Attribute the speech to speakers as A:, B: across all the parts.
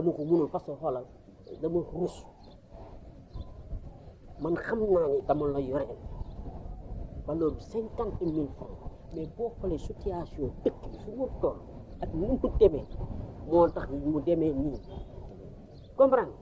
A: dama ko mënul parce que xoolal dama rus man xam naa ni dama la yoreel valeur 50 000 francs mais boo xoolee situation dëkk bi fu mu toll ak ni mu demee moo tax mu demee nii comprendre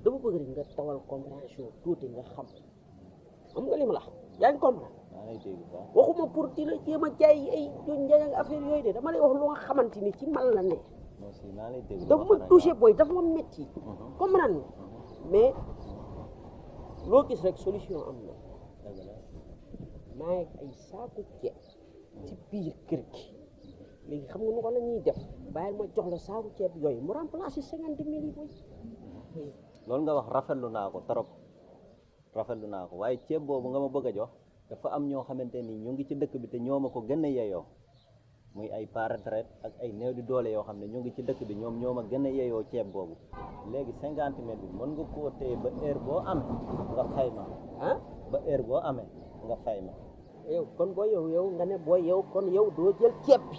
A: dama bëgg rek nga tawal compréhension tuuti nga xam nga li ma la yaa ngi comprendre waxuma pour di la jéem a jaay ay njaay ak affaire yooyu de dama lay wax lu nga xamante ni ci man la ne dafa ma touché booy dafa ma metti comprendre mais loo gis rek solution am na maa ngi ay saaku ceeb ci biir kër gi léegi xam nga nu ko la ñuy def bàyyil ma jox la saaku ceeb yooyu mu remplacer 50 000 yi booy
B: loolu nga wax rafetlu naa ko trop rafetlu naa ko waaye ceeb boobu nga ma bëgg a jox dafa am ñoo xamante ni ñu ngi ci dëkk bi te ñoo ma ko gën a yeyoo muy ay paratraite ak ay néew di doole yoo xam ne ñu ngi ci dëkk bi ñoom ñoo ma gën a yeyoo ceeb boobu léegi 50 000 bi mën nga koo téye ba heure boo amee nga fay ma
A: ah
B: ba heure boo amee nga fay ma
A: yow kon booy yow nga ne booy yow kon yow doo jël ceeb bi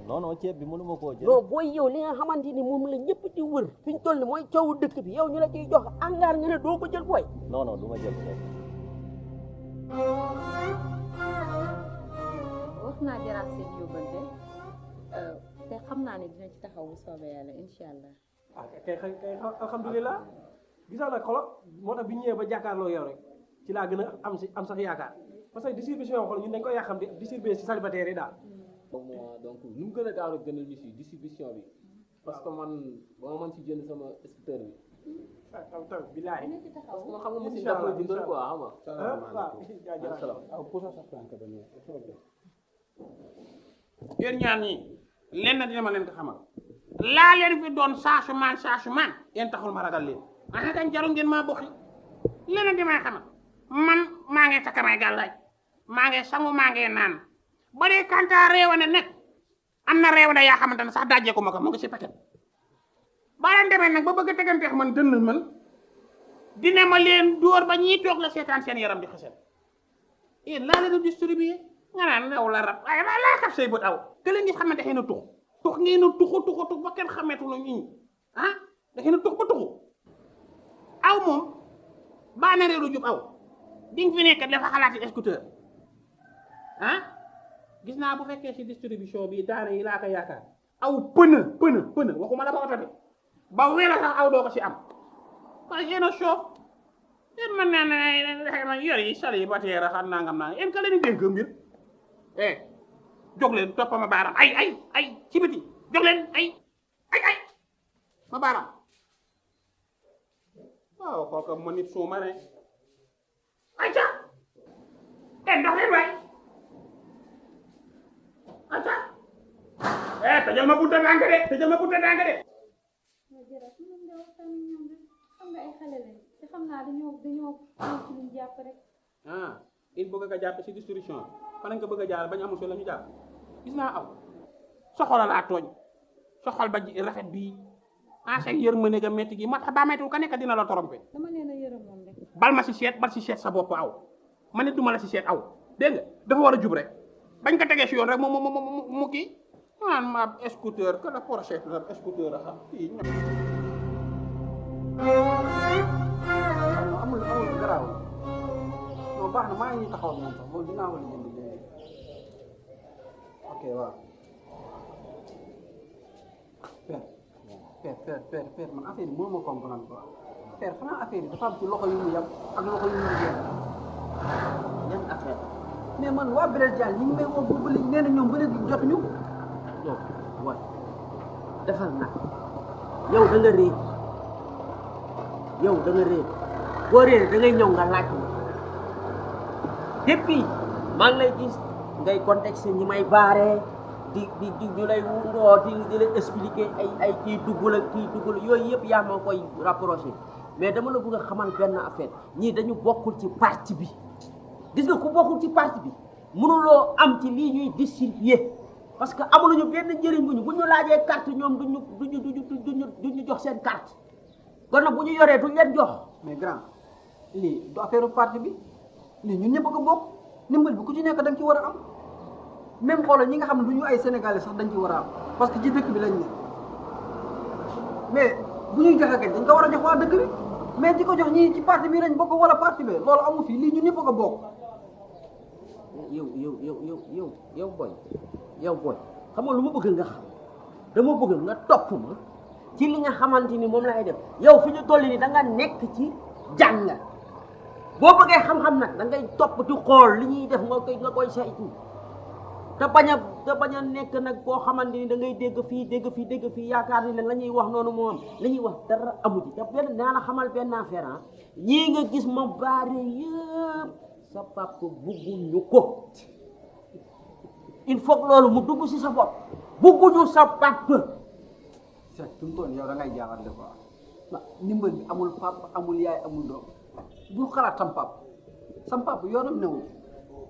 B: non non ceeb bi mënu ma koo jël
A: non booy yow li nga xamante ni moom la ñëpp di wër fi ñu toll ni mooy coowu dëkk bi yow ñu la ciy jox angaar nga ne doo ko jël booy
B: non non du ma jël ceeb
C: wax naa jaraaf seen yóbbante te xam naa ne dina ci taxaw bu soobee yàlla incha allah.
D: ah kay alhamdulilah gisal nag xolo moo tax bi ñëwee ba jàkkaarloo yow rek ci laa gën a am sax yaakaar parce que distribution xol ñun dañ koy yàqam di distribuer si célibataire yi daal
E: donc nu mu gën a gaaw a gënal ñu si distribution bi parce que man ba ma mën ci jënd sama scooter bi
D: taw bilaay
E: parce que man xam nga monsieur dafa la jëndal quoi xam nga
F: yéen ñaar ñii lenn dina ma leen ko xamal laa leen fi doon saasu maan yéen taxul ma ragal leen ah dañ jaru ngeen maa boxi lenn di may xamal man maa ngi takk may gàllaaj maa ngi sangu maa ngi naan ba dee kanta réewane nekk am na réewane yaa xamante ne sax dajjeeku ma ko mu ngi si paquet ba leen demee nag ba bëgg a teganteex man dënn man dina ma leen dóor ba ñii toog la seetaan seen yaram di xasel yéen laa leen distribuer nga naan aw la rab waaye laa xaf say bët aw te leen gis xamante xëy na tux ngeen a tuxu ba kenn xameetu la ñi ah da xëy na tux ba tuxu aw moom baa na réeru jub aw di nga fi nekk dafa xalaati scooter ah gis naa bu fekkee si distribution bi daara yi laa ko yaakaar aw pënë waxuma la ba oto de ba wela sax aw doo ko si am parce que yéen a soof yéen mën naa ne yor yi sali ba teera xam nangam naa yéen ka leen dénk mbir jóg leen toppa ma baaram ay ci biti jóg leen ay ma baaram waaw kooka ma nit suuma ne ay ca ndox leen waay ay ca tëjal ma bunta dànk de
C: jërëjëf mën nga waxtaan ak ñoom rek xam nga ay xale lañ te xam naa dañoo ci luñ jàpp rek.
F: il bëgg nga jàpp si distribution fan lañ ko bëgg a jaar bañ amul si la ñu jàpp gis naa aw soxla laa tooñ soxal ba rafet bii sa yërmande ga métti gi moo tax baa méttiwul ka nekk dina la trompé.
C: dama leen a yërëm moom rek.
F: bal ma si seet sa bopp aw ma ne duma la si seet aw dégg nga dafa war a jub rek bañ ko tegee si yoon rek mu kii naan ma scooter que la prochaine la scooter a kii
D: amul garaaw non baax na maa ngi taxaw moom sax moom dinaa wala jënd léegi ok waaw père man affaire yi mënuma comprendre quoi père xanaa affaire yi dafa am ci loxo yu mu yem ak loxo yu mu génn
A: yan affaire
D: mais man waa Blaise Diagne ñu ngi may woo ba léegi nee na ñoom ba léegi jotuñu
A: non waay defal nag yow da nga réer boo réer da ngay ñëw nga laaj ma depuis maa ngi lay gis ngay contexte ñi may baare di lay wundoo di lay expliquer ay kii duggul ak kii duggul yooyu yëpp yaa ma koy rapproché mais dama la bëgg a xamal benn affaire ñii dañu bokkul ci parti bi gis nga ku bokkul ci parti bi mënuloo am ci lii ñuy distribuer parce que amuluñu benn njëriñ bu ñu laajee carte ñoom duñu jox seen carte kon nag bu ñu yoree duñ leen jox.
D: mais grand lii du affaire parti bi lii ñun ñëpp a ko bokk ndimbal bi ku ci nekk da nga ci war a am même xoolal ñi nga xam ne du ñu ay sénégalais sax dañ ci war a am parce que ci dëkk bi lañ ne
G: mais bu ñuy joxe kay dañ ko war a jox waa dëkk bi mais di ko jox ñii ci parti bi lañ bokk wala parti bi loolu amu fi lii ñun ñëpp a ko bokk.
A: yow boy xam nga lu ma bëgg nga xam dama bëgg nga topp ma ci li nga xamante ni moom lay def yow fi ñu toll ni da nga nekk ci jàng boo bëggee xam-xam nag da ngay topp di xool li ñuy def nga koy saytu te bañ a nekk nag boo xamante ni da ngay dégg fii yaakaar ni la ñuy wax noonu moo am li ñuy wax dara amu ci te benn naa la xamal benn affaire ñii nga gis ma baare yëpp sa papa bugguñu ko il faut que loolu mu dugg si sa bopp bugguñu sa papa.
G: c'est fi mu toll yow da ngay jaaxal quoi ndimbal bi amul papa amul yaay amul doom bul xalaat sam papa yoonam newul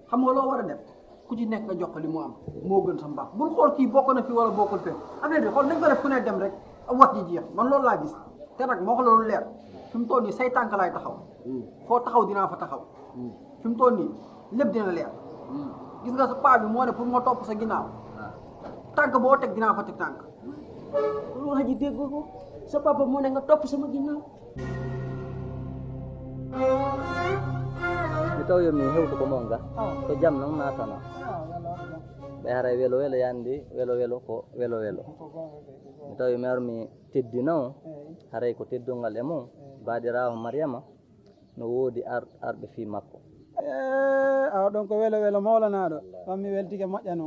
G: xam nga loo war a def ku ci nekk nga jox ko li mu am moo gën sam papa bul xool kii bokk na fi wala bokkul fee affaire bi xool nañ ko def ku ne dem rek wax ji jeex man loolu laa gis te nag moo xam loolu leer fi mu toll nii say tànk laay taxaw foo taxaw dinaa fa taxaw fi mu toll nii lépp dina leer gis nga sa paa bi moo ne pour ma topp sa ginnaaw tànk boo teg dinaa fa teg tànk.
A: lu wax ji dégg ko sa papa moo ne nga topp sama ginnaaw.
H: mi taw yomi hewtu ko monga to jam nan natana ɓe haray welo welo yandi welo ko welo mi taw yomi armi teddina o haray ko teddungal e mum baɗirawo mariama no woodi arɓe fi makko
I: awa ɗon ko welo mawlanaɗo fammi weltike moƴƴano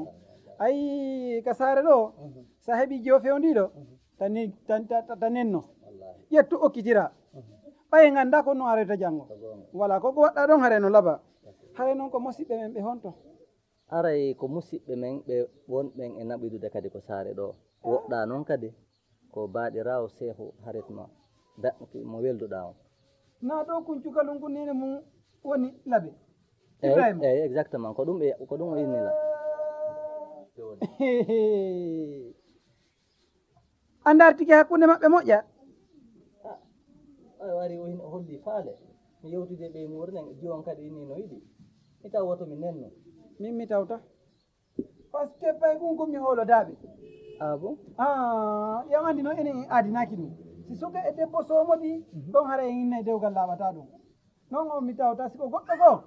I: ayi ka saare ɗo sa heeɓi jo fewndiɗo ta nenno ƴettu okkitira ɓaye ganda ko no areta janggo voilà koko waɗɗa ɗon haare no laaɓa haare noon ko musidɓe men ɓe honto
H: aray ko musidɓe men ɓe wonɓen e naɓidude kadi ko saare ɗo woɗɗa noon kadi ko baɗirawo seehu haretma mo welduɗa o
I: na ɗo kuncukalum ko nene mum woni laaɓe
H: eyyi exactement ko ɗum o innila
I: anda artiki hakkunde maɓɓe moƴƴa
H: wari o holli faale mi yewtude ɓe murnen jiwon kadi inni no yiɗi mi taw woto mi nenno
I: min mi tawta par ce que pay ɗum komi hoolodaɓe
H: bon
I: yam andi noon enen aadinaki ɗum si suka e debbo somoɗi ɗon haara en innayi dewgal laaɓata ɗum noon on mi tawta siko goɗɗo goo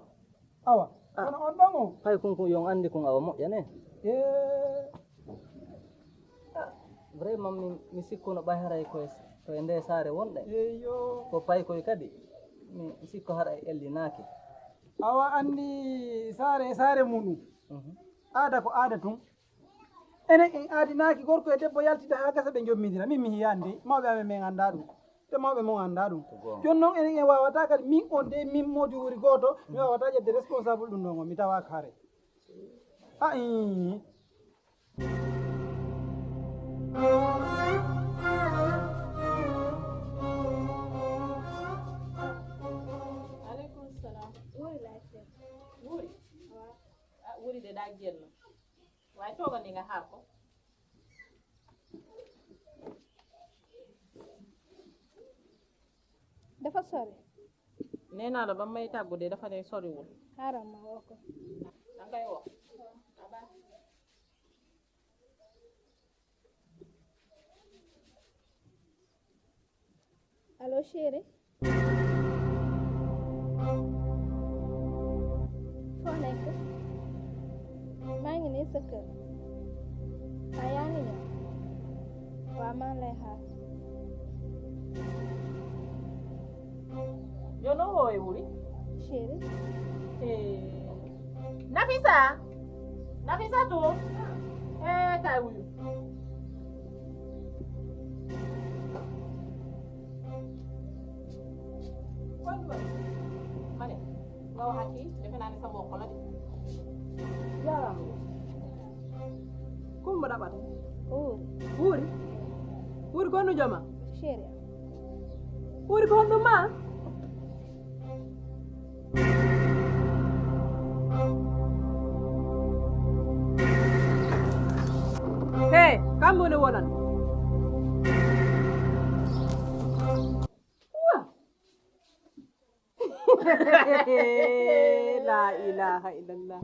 I: awa kono on ɗon o
H: hay konko yon andi kon awa moƴƴane vraiment mi sikkuno ɓay haray koye nde saare wonɗe
I: eyo
H: ko pay koye kadi mi sikko haɗa e ellinaaki
I: awa andi saare muɗum aada ko aada tun enen en aadinaki gorko e debbo yaltida ha gasa ɓe jommidira min mi hiyandi mawɓe amen min anda ɗum te mawɓe mon anda ɗum joni noon enen en wawata kadi min on de min moodi wuri goto mi wawata ƴedde responsable ɗum ɗon o mi tawaka haare
C: aleykum salam wuri de daa génn waaye toogal ni nga xaar ko
J: dafa sori
C: nee naa la ba may tàggu de dafa ne soriwul
J: xaaral ma woo ko
C: danga koy wax
J: allo chéri foo nekk maa ngi nii sa kër yaa ngi ñëw waaw maa ngi lay xaar
C: yow noo woowee wuri
J: chéri
C: Nafisa tu kaay wuyu ma ne nga wax ak kii defe naa ne sa mbokk la de
K: jaaraama kumba ɗaɓata
J: uuri
K: wuuri ko honno joma
J: chéri
K: wuuri ko honɗum ma he kamɓe woni wonan la ilaha illallah